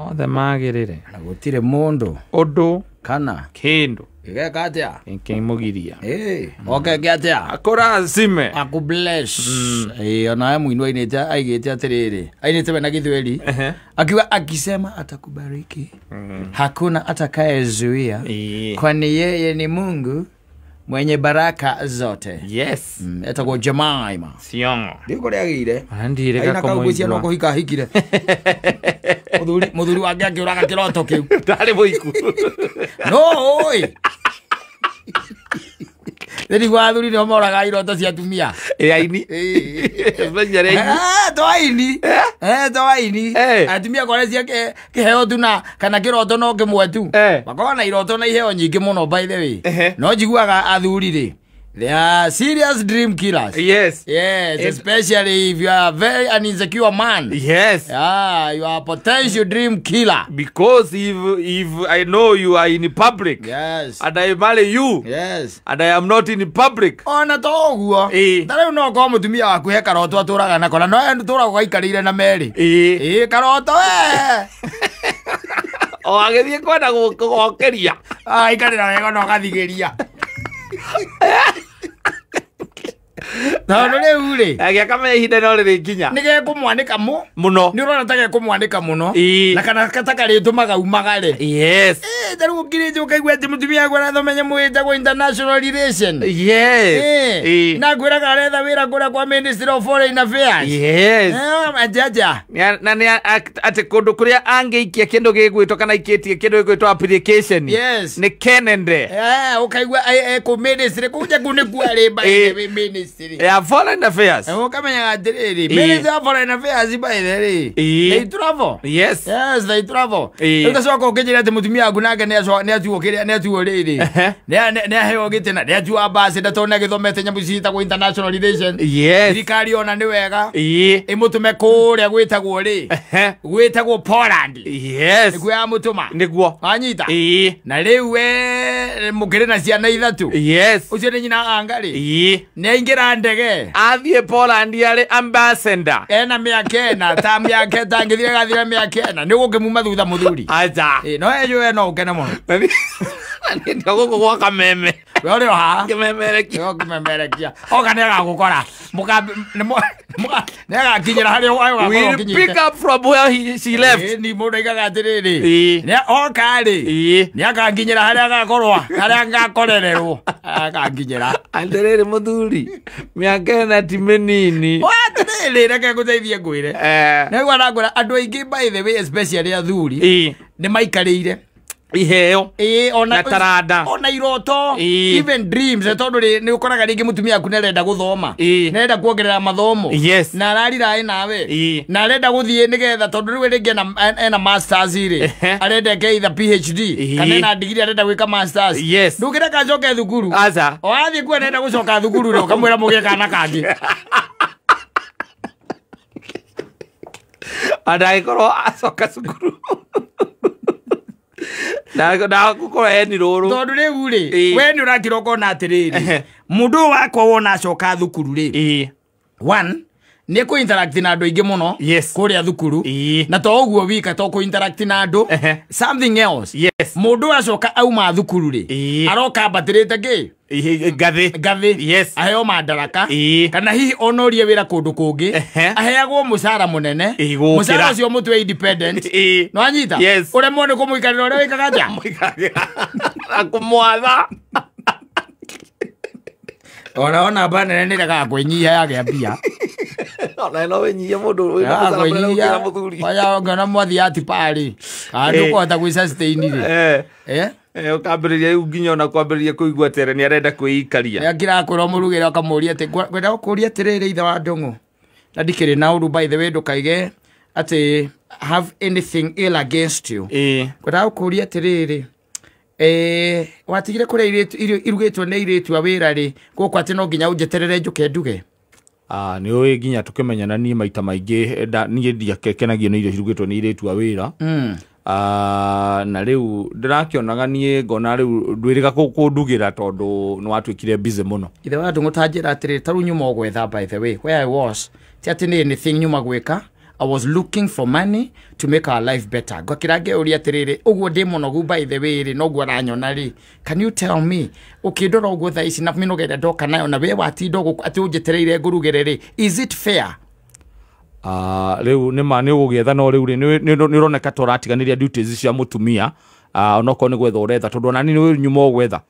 othe magirire na gutire mundu undu kana kindu igeka atia mugiria oke atia akora zime akubless ona muinwainite aigite atiriri ainite na Githweri akiwa akisema atakubariki hakuna atakayezuia kwani yeye ni Mungu mwenye baraka zote. Yes. Etagwo Jemima. Siongo. Ndiko riagire. Andire ga komo. Aina no kuhika hikire. Muthuri wake akiuraga kiroto kiu. Tari boiku. No oi. Dedi wathuri no moraga iroto cia tumia. Aini. Banyare aini. Toaini. Toaini. Atumia kore cia kiheo tuna kana kiroto no kimwe tu. Bakona iroto na iheo nyingi muno by the way. No jiguaga athuri ri. They are serious dream killers. Yes. Yes, especially if you are a very an insecure man. Yes. You are a potential dream killer. Because if I know you are in public. Yes. And I marry you. Yes. And I am not in public. Ona toguo. Tare no ko mutumia waku he karoto aturaga na kona no entura gaikarire na meri. Karoto O agithie kwenda gukokeria. Ikarira wega no gathigeria. No riu ri agiaka mehinde no riri nginya nige kumwanika muno ni urona tage kumwanika muno na kana katakari tumaga umagare. Yes. Taru ngiri jo kaigwa ati mutumia gwa thomenya mwita go international relation. Yes. Na gwira garetha wira gura kwa Ministry of Foreign Affairs. Yes. Ajaja na ni ati kundu kuria angeikia kindu gigwitwo kana ikitie kindu gigwitwo application. Yes. Ni kenende ukaigwa ku ministry kuja kune kware by the ministry ya Foreign Affairs. Ukamenya atiriri Ministry of Foreign Affairs by the way. They travel. Yes. Yes, they travel. Ukasoka ukijira ati mutumia agu nake ne atuo kiria ne atuo riri ne heo gitina ne atuo basi ndatone githomete nyamu cita ku international relation. Yes. Thirikari ona ni wega imutume kuria gwitagwo ri gwitagwo Poland. Yes. Niguo ya mutuma niguo anyita na riu we mukire na ciana ithatu. Yes. Ucio ni nyina angari ne ingira ndege athie Poland yari ambassador ena miakena ta miake tangithire gathire miakena ni gukimuma thutha muthuri aja no ejo no ukene muno ni ndogo kwa kameme we uri ha kimemerekia okane gagukora muka ne gakinyira hari wayo we pick up from where she left ni mundu igaga atiriri ne okari ne agakinyira hari agakorwa hari agakorererwo agakinyira atiriri muthuri miakena ti minini atiriri reke guteithie ngwire ne gwa ngora andu aingi by the way especially athuri ni maikarire iheo ona tarada ona iroto even dreams tondu ni ukoraga ringi mutumia aku nerenda guthoma nerenda kuongerera mathomo na ararira nawe na arenda guthie nigetha tondu riu ringi ena masters ri arenda ke either PhD kana na degree arenda gwika masters ndukire ka njoke thukuru aza o athie ku arenda gucoka thukuru ri ukamwira mugie kana kangi adaikorwo acoka thukuru na gukora eni ruru tondu riu ri we ni urakira kona atiriri mundu wakwa wona acoka thukuru ri one ni ku interact na andu ingi muno kuria thukuru na to uguo wika to ku interact na andu something else mundu acoka auma thukuru ri aroka batirite ki gathi aheo madaraka kana hihi onorie wira kundu kungi aheagwo mucara munene mucara ucio mutwe independent no anyita uremwo ni kumuikarira uria wikaga nja akumwatha ona banene ni rega kwinyia yage mbia ona no wenyia mundu wina muthuri aya ngana mwathi ati pari andu kwata gwi sustain ri ukambiriria nginya ona kwambiriria kuigua tere ni arenda kuikaria akira kuro murugira akamuria ati kwenda kuria tirire ithe wa ndongo na ndikiri na uru by the way ndukaige ati have anything ill against you kwenda kuria tirire watigire kuria irugitwo ni iritu awira ri guko ati no nginya unjeterere njuke nduge ni oi nginya tukimenyana ni maita maingi ni ndiakekenagio ni irio irugitwo ni iritu awira na riu ndirakionaga nie ngona riu ndwiriga kundugira tondu ni watwikire busy muno ithe wa ndungu tanjira atiri taru nyuma gwetha by the way where I was ti ati ni anything nyuma gwika I was looking for money to make our life better. Gwakirage uri atiriri uguo ndi munogu by the way ri noguo aranyona ri. Can you tell me ukindora uguo tha ici na minogere ndoka nayo na we watinda guku ati unjetereire ngurugere ri, is it fair? Riu ni ma ni ugietha no riu ni roneka toratiganiria duties cia mutumia onoko ni gwetha uretha tondu nani ni nyuma gwetha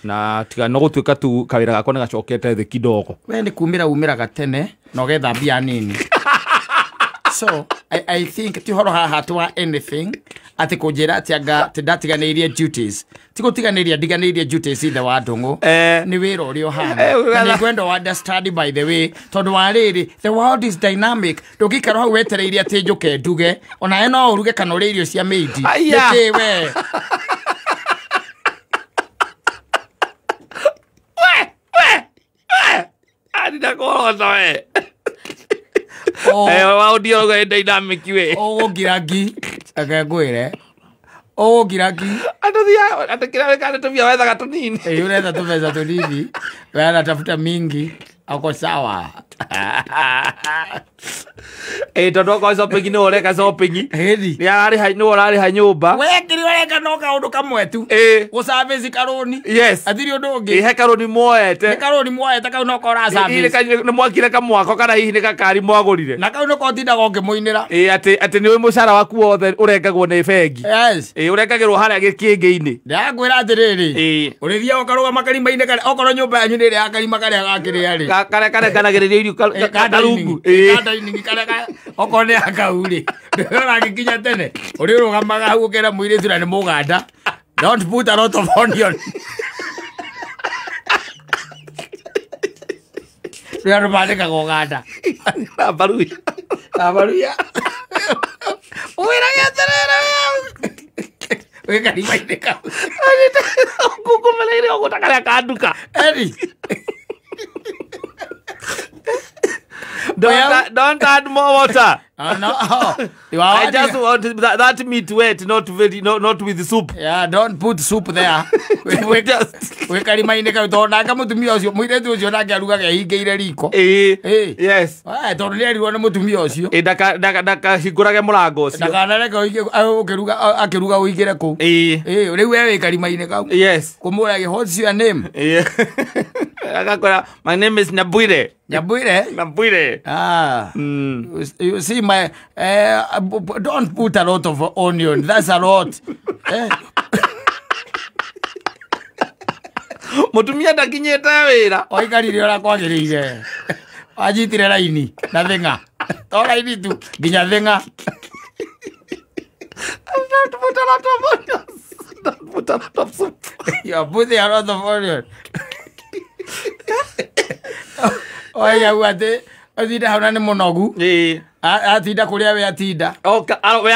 na tiga no gutuika tu kawira gako ni gacokete thi kidogo we ni umira gatene no getha bia nini. So I think ti horo haha twa anything ati kunjira ati anga tidatiganirie duties tigutiganiria diganirie duties ithe wa ndungu ni wira urio hana ni gwendo understand by the way tondu wa riri the world is dynamic ndugikara hau wetereirie ati njuke nduge ona eno uruge kana uri irio cia meidi niki we Adida koroza we. Wa dio go dynamic we. Giragi. Akagwire. Giragi. Atathia atakira kana tumia wetha gatunini. Yule ndo tumeza tunini. Wewe tafuta mingi. Ako sawa. Tondu ko shopping no reka shopping. Hedi. Ya ari hai no ari hai nyumba. We kiri reka no ka undu kamwe tu. Go service karoni. Yes. Athiri undu ungi. He karoni moete. Ni karoni moete ka no ko ra service. Ile ka ni mwakire ka mwako kana hihi ni kakari mwagurire. Na ka no ko tinda go ngimuinira. Ati ni mucara waku wothe urengagwo ni bengi. Yes. Urengagirwo haria gikingi-ini. Ndagwira atiriri. Urithia okaruga makarima-ini kana okoro nyumba yanyu ni ya karima karia gakiria ri. Kare kanagiriria irio kadarungu. Kadaini kana okone akauri. Ndora gikinya tene. Uri rugamaga hau ukera muiritu na ni muganda. Don't put a lot of onion. Ria rubandika goganda. Baruya. Baruya. Uira geterera. We karima-ini ka. Kukumeleire ogutakaria kanduka. Eri. Don't add more water. No. I just want that meat wet, not with the soup. Yeah, don't put soup there. We karima-ini ka tonda ka mutumia ucio muiretu ucio nake arugaga hingeire riko. Yes. Tondu ni arirwo ni mutumia ucio. Ndaka hingurage murango ucio. Ndakanareka akiruga uigire ku. Riu we karima-ini ka. Yes. Kumurage what's your name? Agakora my name is Nyabuire. Nyabuire. You see my don't put a lot of onion. That's a lot. Mutumia ndakinyete wira. Oikarire ora kwagiriire. Ajitire raini na thenga. To raini tu ginya thenga. Don't put a lot of onion. Don't put a lot of soup. You put a lot of onion. Oya wate athida hana ni munogu atinda kuria we atinda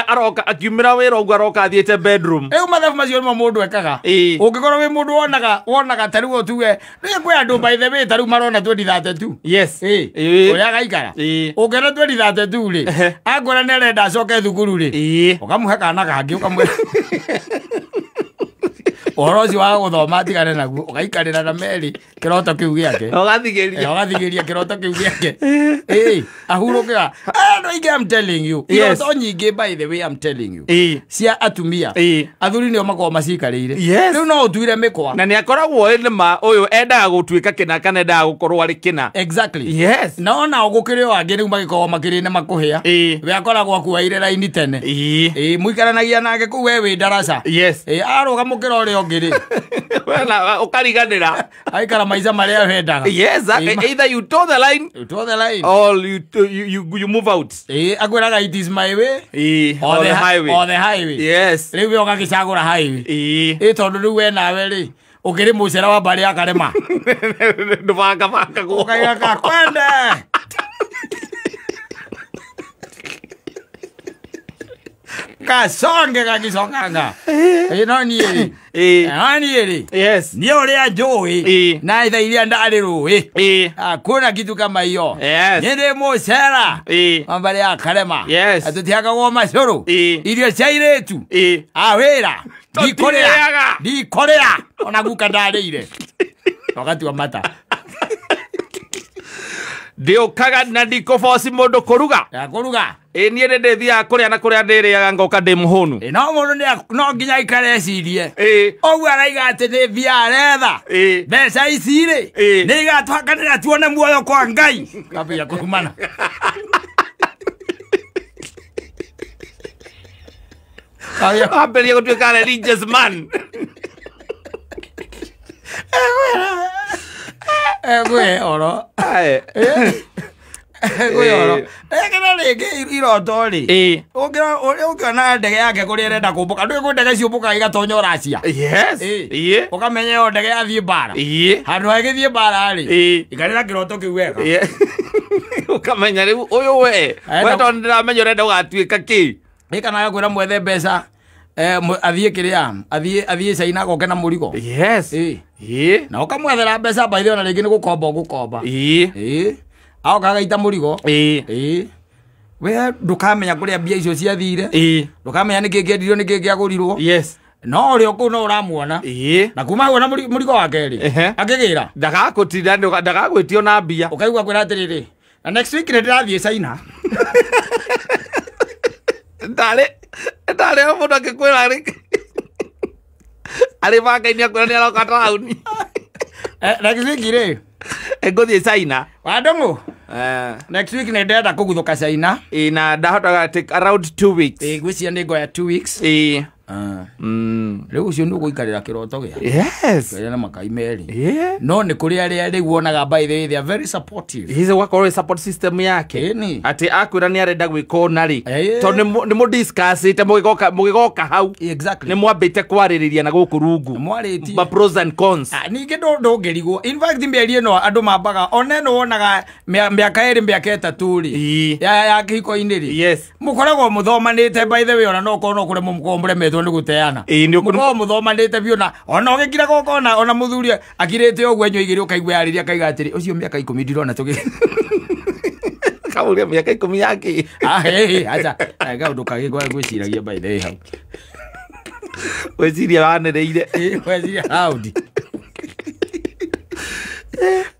aroka akiumira wira ugu aroka athiete bedroom mathafu macio no mundu ekaga ungikorwo wi mundu wonaga tariu tuwe ni kwe andu by the way tariu marona 2032 yes uria gaikara ungena 2032 ri agora nerenda acoke thukuru ri ukamuhe kana kangi ukamwe Orozi wa guthoma tigane naguo ugaikarira na meri kiroto kiu giake ugathigiria kiroto kiu giake ahuruka no I'm telling you iroto nyingi by the way I'm telling you cia atumia athuri nio makwa macikarire riu no utuire mikwa na ni akoragwo ene ma uyu endaga gutuika kina kana endaga gukorwo ari kina exactly yes no na ugukire wangi riu magikorwo makirine makuhia we akoragwo akuaire raini tene muikaranagia nake ku wewe darasa yes aruga mukira uri ngiri wena ukariganira aikara maiza maria wendaga yes either you toe the line or you move out agwiraga it is my way on the highway yes riu ukagicagura highway tondu riu we nawe ri ukiri mucera wa bari akarema ndubanga go ukaiga kwende kasonge kakisonganga ino nieri nieri yes ni uria njui na itha iria ndari rui kuna kitu kama hiyo ninde mucera mambari akarema atutiagagwo macuru irio cia iretu awira ndikorea ona guka ndarire wakati wa mata ndio kaga na ndiko fosi mundu kuruga niĩ nĩ ndĩthiaga kũrĩa na kũrĩa ndĩrĩaga ngoka ndĩ mũhũnu. No mũndũ no nginya aikare ecirie ũguo araiga atĩ nĩ mbia aretha mbeca ici rĩ nĩ igatwakanĩra tuone muoyo kwa Ngai kambia kũrumana. Ambĩrĩria gũtuĩka religious man. Gwĩ oro Ekena rĩngĩ iroto rĩ ũngĩona ndege yake kũrĩa ĩrenda kũmbũka ndũĩ ndege ciũmbũkaga igatonya Russia. Ũkamenya yo ndege yathiĩ mbara handũ hagĩthiĩ mbara rĩ ikarĩra kĩroto kĩu wega ũkamenya rĩu ũyũ we tondũ ndĩramenya ũrenda ũgatuĩka kĩ kana agakwĩra mwethe mbeca athiĩ kĩrĩa athiĩ China agoke na mũrigo na ũkamwethera mbeca by the way na rĩngĩ nĩ gũkomba ũgũkomba agoka agaita mũrigo we ndũkamenya kũrĩa mbia icio ciathire ndũkamenya nĩkĩ kĩendirio nĩkĩ kĩagũrirwo no ũrĩa kũu no ũramuona na kuma hau na mũrigo wake rĩ akĩgĩra ndagagwĩtio na mbia ũkaigua kwĩra atĩrĩrĩ na next week nĩ ndĩrathiĩ China ndarĩ mũndũ akĩkwĩra arĩ banga-inĩ akwĩra nĩ aroka taũni next week rĩ ngũthiĩ China Wandũng'ũ next week nĩ ndĩrenda kũguthũka China na ndahotaga take around 2 weeks gwĩcia nĩ ngoya 2 weeks rĩu ũcio nĩ ũgũikarĩra kĩroto gĩa na makai merĩ no nĩ kũrĩ arĩa rĩu wonaga by the way they are very supportive hizo wakorwo support system yake atĩ akwĩra nĩ arenda gwĩka ũna rĩ tondũ nĩ mũdiscussĩte mũgĩgoka hau nĩ mwambĩte kwarĩrĩria na gũkũ rungu ma pros and cons ningĩ ndũngĩrigwo in fact mĩeri ĩno andũ mambaga ona ĩno wonaga mĩaka ĩrĩ mĩaka ĩtatũ rĩ ya kĩhiko-inĩ rĩ mũkoragwo mũthomanĩte by the way ona no korwo no kũremwo mũkorwo mũremetwo nĩ gũteana mũkorwo mũthomanĩte biũ na ona ũgĩkira gũka ona mũthuri akirĩte ũguo enyo igĩrĩ ũkaigua yarĩria akaiga atĩrĩ ũcio mĩaka 10 ndirona tũgĩ kaũria mĩaka 10 yake acha gaũndũ kagĩkwa gwĩciragia by the way hau weciria wanĩrĩire weciria raundi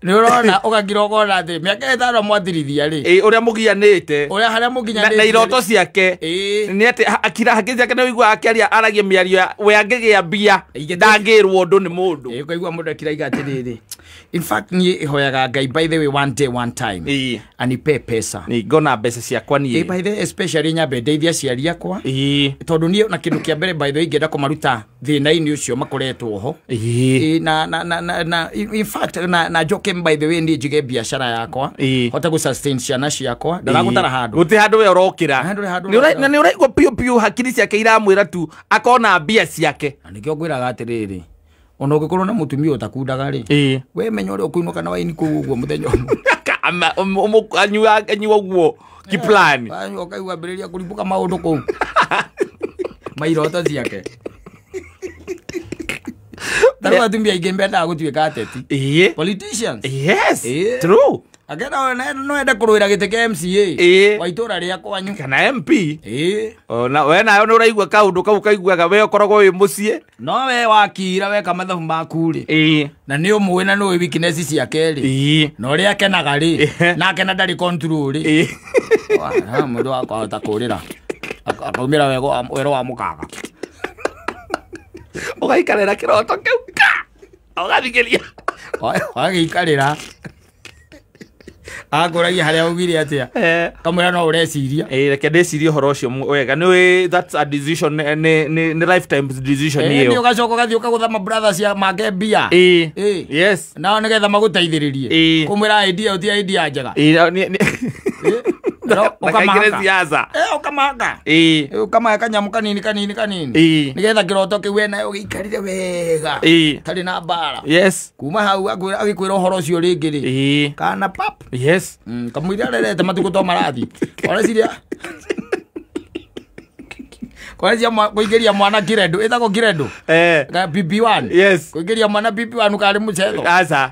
nĩ ũrona ũgakira ũkona atĩ mĩaka 5 mwathirithia rĩ ũrĩa mũgianĩte ũrĩa harĩa mũginyanĩte na iroto ciake nĩ atĩ akira hakiri ciake nĩ wĩigua akĩaria aragia mĩario we angĩgĩa mbia ndangĩrwo ũndũ nĩ mũndũ ũkaigua mũndũ akiraiga atĩrĩrĩ in fact niĩ ihoyaga Ngai by the way one day one time anipe pesa ngona mbeca ciakwa niĩ by the way especially nyambe ndeithia aciari akwa tondũ niĩ na kĩndũ kĩa mbere by the way ingĩenda kũmaruta thĩna-inĩ ũcio makoretwo ho na in fact na njoke by the way ndiĩ njige biacara yakwa hote gũsustain ciana ciakwa ndaragũtara handũ gũtĩ handũ we ũrokĩra na nĩ ũraigua piũ hakiri ciake iramwĩra tu akona mbia ciake na nĩkĩo ngwĩraga atĩrĩrĩ ona ũngĩkorwo na mũtumia ũtakundaga rĩ we menya ũrĩa ũkũinũka na waini kũu ũguo mũthenya anyua ũguo kiplani ũkaigua ambĩrĩria kũribũka maũndũ kũu mairoto ciake tarĩu atumia aingĩ mendaga gũtuĩka ateti politicians true akenda no ende kũrũĩra gĩtĩ kĩa MCA wa itũra rĩa kwanyu kana MP na we nayo nĩ ũraigua kaũndũ kau kaiguaga we ũkoragwo wĩ mũciĩ no we wakira weka mathabu maku rĩ na nĩ ũmũĩ na nĩ weakness ciake rĩ na ũrĩa akenaga rĩ na akena ndarĩ control rĩ mũndũ wakahota kũrĩra akaumĩra wero wa mũkaga ũgaikarĩra kĩroto kĩu ũgathikĩria wagĩikarĩra akũragia harĩa ugire atĩa kamwĩra no ũreciria reke ndĩcirie ũhoro ũcio wega nĩ that's a decision nĩ lifetime decision ĩyo nĩ ũgacoka ũgathiĩ ũkagũtha mabrothers make mbia yes nao nĩgetha magũteithĩrĩrie kũmwĩra idea ũtia idea njega ũkamaka kanyamũ kanini nĩgetha kĩroto kĩu we nayo gĩikarire wega tarĩ na mbara kuma hau agĩkwĩra ũhoro ũcio rĩngĩ rĩ kana pap kamũira arerete matukũ to marathi oreciria kwarecia kũingĩria mwana kiredo ĩtagwo kiredo PP1 kũingĩria mwana PP1 karĩ mũcetho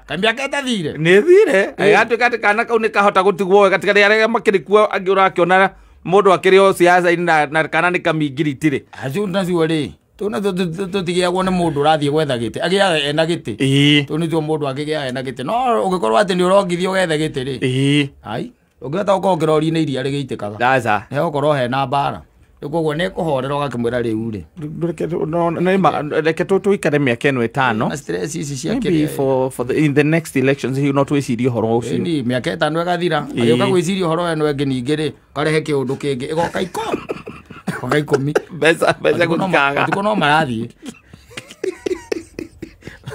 kamĩaka ĩtathire nĩ thire gatuĩka atĩ kana kau nĩ kahota gũtigwo wega tiga arĩa makĩrĩ kuo angĩ ũrakĩona mũndũ akĩrĩ o ciaca-inĩ na kana nĩ kamingiriti rĩ acio nacio rĩ tuna tũtigĩagwo nĩ mũndũ ũrathiĩ gwetha gĩtĩ agĩaga ena gĩtĩ tũ nĩtuo mũndũ akĩgĩaga ena gĩtĩ no ũngĩkorwo atĩ nĩ ũrongithio gethe gĩtĩ rĩ ai Ũngĩhota gũkorwo kĩrori-inĩ iria rĩgĩitĩkaga. Aca. Nĩgũkorwo hena mbara. Koguo nĩkũhorera ũgakĩmwĩra rĩu rĩ. Reke tũikare mĩaka ĩno ĩtano. Stress ici cia Maybe in the next elections no twĩcirie ũhoro ũcio. Ni mĩaka ĩtano ĩgathira. Agĩũka gwĩciria ũhoro wenu ĩngĩ ningĩ rĩ, karehe kĩũndũ kĩngĩ ĩgoka ikũmi. Oka ikũmi. Mbeca gũthikaga. Tuko no marathiĩ.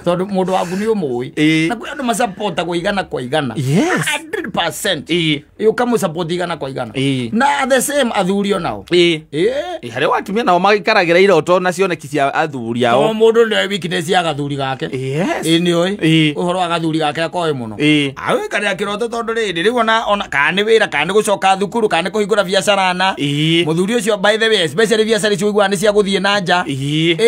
Tondũ mũndũ waku nĩ ũmũĩ. Na kwĩ andũ macapotagwo igana kwa igana. 100%. Ũkamũsapoti igana kwa igana. Na the same athuri o nao. Harĩ watumia nao magĩkaragĩra iroto na cioneki cia athuri ao. O mũndũ nĩoĩ weakness ya gathuri gake. Nĩoĩ. Ũhoro wa gathuri gake akoĩ mũno. Awĩkarĩra kĩroto tondũ rĩrĩ rĩu ona kana nĩ wĩra kana nĩ gũcoka thukuru kana nĩ kũhingũra biacara na. Mũthuri ũcio by the way especially biacara icio iguana nĩ cia gũthiĩ na nja.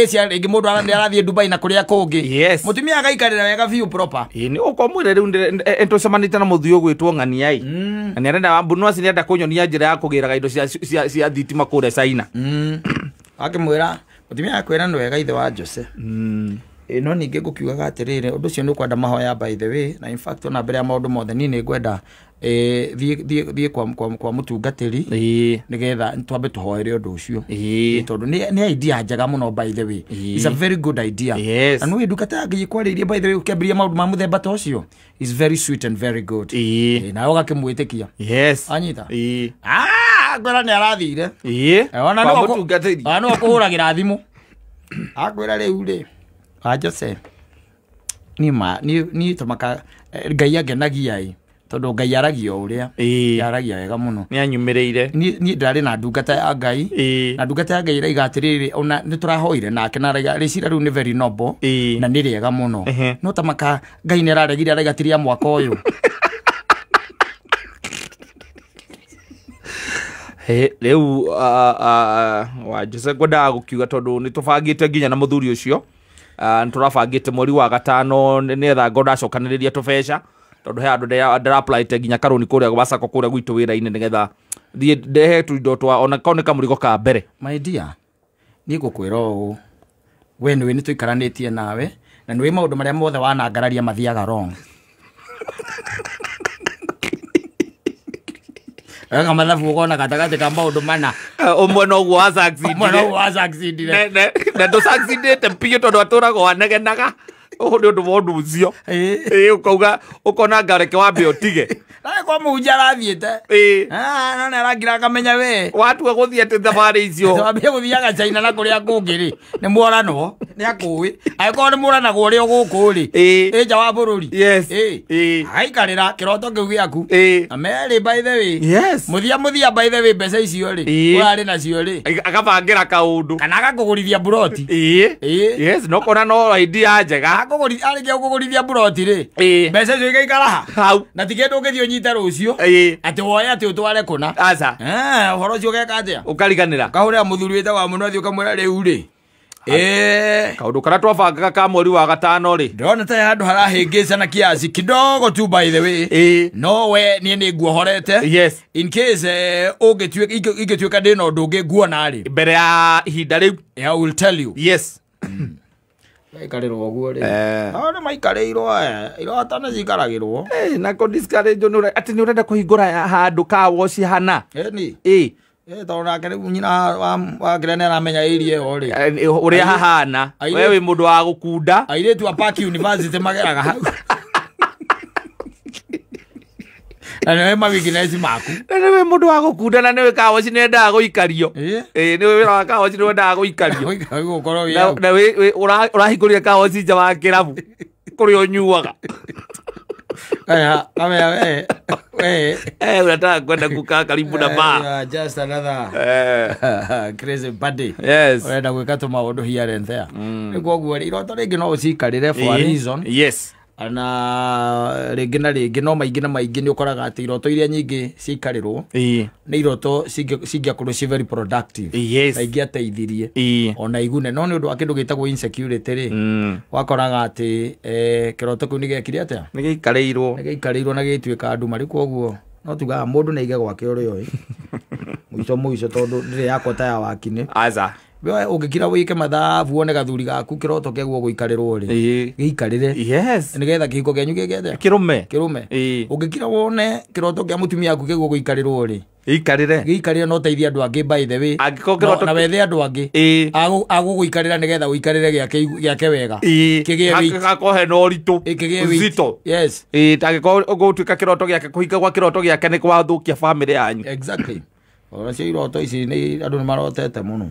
Cia rĩngĩ mũndũ arathiĩ Dubai na kũrĩa kũngĩ. Mũtumia agaikarĩra wega biũ proper. Nĩ ũkomwĩre rĩu nĩtũcemanĩte na mũthuri ũgwĩtwo Ng'ania na nĩarenda Bunuasi nĩarenda kũnyonia njĩra ya kũgĩraga indo cia thitima kũrĩa China. Akĩmwĩra mũtumia akwĩra nĩ wega ithe wa Jose. No ningĩ ngũkiugaga atĩrĩrĩ ũndũ ũcio nĩ ũkwenda mahoya by the way na in fact ona mbere ya maũndũ mothe niĩ nĩ ngwenda thiĩ kwa mũtungatĩri nĩgetha twambe tũhoere ũndũ ũcio tondũ nĩ idea njega mũno by the way. It's a very good idea. Na nĩ ndungata yange ikwarĩirie by the way ũkĩambĩrĩria maũndũ ma mũthemba ta ũcio is very sweet and very good. Na ũgakĩmwĩtĩkia. Anyita. Ngwĩra nĩ arathire. Ona no kũhũragĩra thimũ. Akwĩra rĩu rĩ Jose ni tũmaka Ngai angenagia tondũ Ngai aragia ũrĩa aragia wega mũno nĩ anyumĩrĩire ni ndarĩ na ndungata ya Ngai na ndungata ya Ngai ĩraiga atĩrĩrĩ ona nĩ tũrahoire nake na rĩcira rĩu nĩ very noble na nĩ rĩega mũno no tamaka Ngai nĩ araregire araigatĩria mwaka ũyũ. Rĩu wa Jose ngwendaga gũkiuga tondũ nĩ tũbangĩte nginya na mũthuri ũcio nĩ tũrabangĩte mweri wa gatano nĩgetha ngo ndacokanĩrĩria tũbeca tondũ he andũ ndĩra-apply nginya karũni kũrĩa gwa-sacco kũrĩa gwitũ wĩra-inĩ nĩgetha ndehe tũindo twa ona kao nĩ kamũrigo ka mbere. My dear, niĩ ngũkwĩra ũũ we nĩwe nĩ tũikaranĩtie nawe na nĩwe maũndũ marĩa mothe wanangararia mathiaga wrong. Wega mathabu ũkona gatagatĩ ka maũndũ mana ũmwe noguo wa-succeed-ire na ndũ-succeed-ĩte biũ tondũ atũraga wanegenaga nĩ ũndũ wa ũndũ ũcio ũkauga ũkona ngareke wambe ũtige kwa mũhunjia arathiĩte no nĩ arangira akamenya we watua gũthiĩ atĩ thabarĩ icio wambie gũthiaga China na kũrĩa kũngĩ rĩ nĩ mworanwo nĩ akũĩ angĩkorwo nĩ mũranagwo ũrĩa gũkũ rĩ nja wa bũrũri agaikarĩra kĩroto kĩu gĩaku na merĩ by the way mũthia by the way mbeca icio rĩ ũrarĩ nacio rĩ agabangĩra kaũndũ kana agakũgũrithia buroti no kona no idea njega arĩkia gũkũgũrithia buroti rĩ mbeca icio igaikara hau na ti kĩndũ ũngĩthiĩ ũnyite rũcio atĩ woye atĩ ũtware kũna ũhoro ũcio ũgeka atĩa ũkariganĩra kahũrĩra mũthuri wĩtagwa Mũnathi ũkamwĩra rĩu rĩ kaũndũ karĩa twabangaga ka mweri wa gatano rĩ ndĩrona ta handũ harahĩngĩcana kiasi kidogo tu by the way no we niĩ nĩ nguohorete in case ingĩtuĩka ndĩ na ũndũ ũngĩ nguona rĩ mbere ya ihinda rĩu I will tell you maikarĩrwo ũguo rĩ nĩ maikarĩirwo irota nĩ cikaragĩrwo na kũ-discourage atĩ nĩ ũrenda kũhingũra handũ ka woci hana tondũ nake rĩu nyina wa kĩrĩa nĩ aramenya area ĩyo rĩ ũrĩa hahana we wĩ mũndũ wa gũkunda airĩtu a Park University mageraga hau na nĩwe ma-weakness maku na nĩwe mũndũ wa gũkunda na nĩwe kawoci nĩ wendaga gũikario nĩwe wĩra wa kawoci nĩ wendaga gũikario na ũrahingũrire kawoci nja wa kĩrabu kũrĩa ũnyuaga unataka kwenda kukaa karibu na bar just another crazy birthday urenda gwĩka tũmaũndũ here and there nĩguo ũguo iroto rĩngĩ no ũcikarĩre for a reason na rĩngĩ na rĩngĩ no maingĩ na maingĩ nĩ ũkoraga atĩ iroto iria nyingĩ ciikarĩrwo nĩ iroto cingĩakorwo ci very productive na ingĩateithirie ona igune no nĩ ũndũ wa kĩndũ gĩtagwo insecurity rĩ wakoraga atĩ kĩroto kĩu nĩ gĩekire atĩa nĩ gĩikarĩirwo na gĩtuĩka andũ marĩ kuoguo no tugaga mũndũ nĩ aige gwake ũrĩa ũĩ mũico tondũ ndĩrĩ yakwa ta ya wakinĩ we ungikira wike mathabu wone gathuri gaku kiroto kiaguo guikarirwo ri giikarire nigetha kihiko kianyu gigete kirume ungikira wone kiroto kia mutumia aku kiaguo guikarirwo ri giikarire no teithia andu angi by the way na wethe andu angi aguguikarira nigetha guikarire giake wega kigie gakohe no ritu zito tagikorwo gutuika kiroto giake kuhinga gwa kiroto giake ni kwathukia family yanyu exactly ona cio iroto ici ni andu ni marotete muno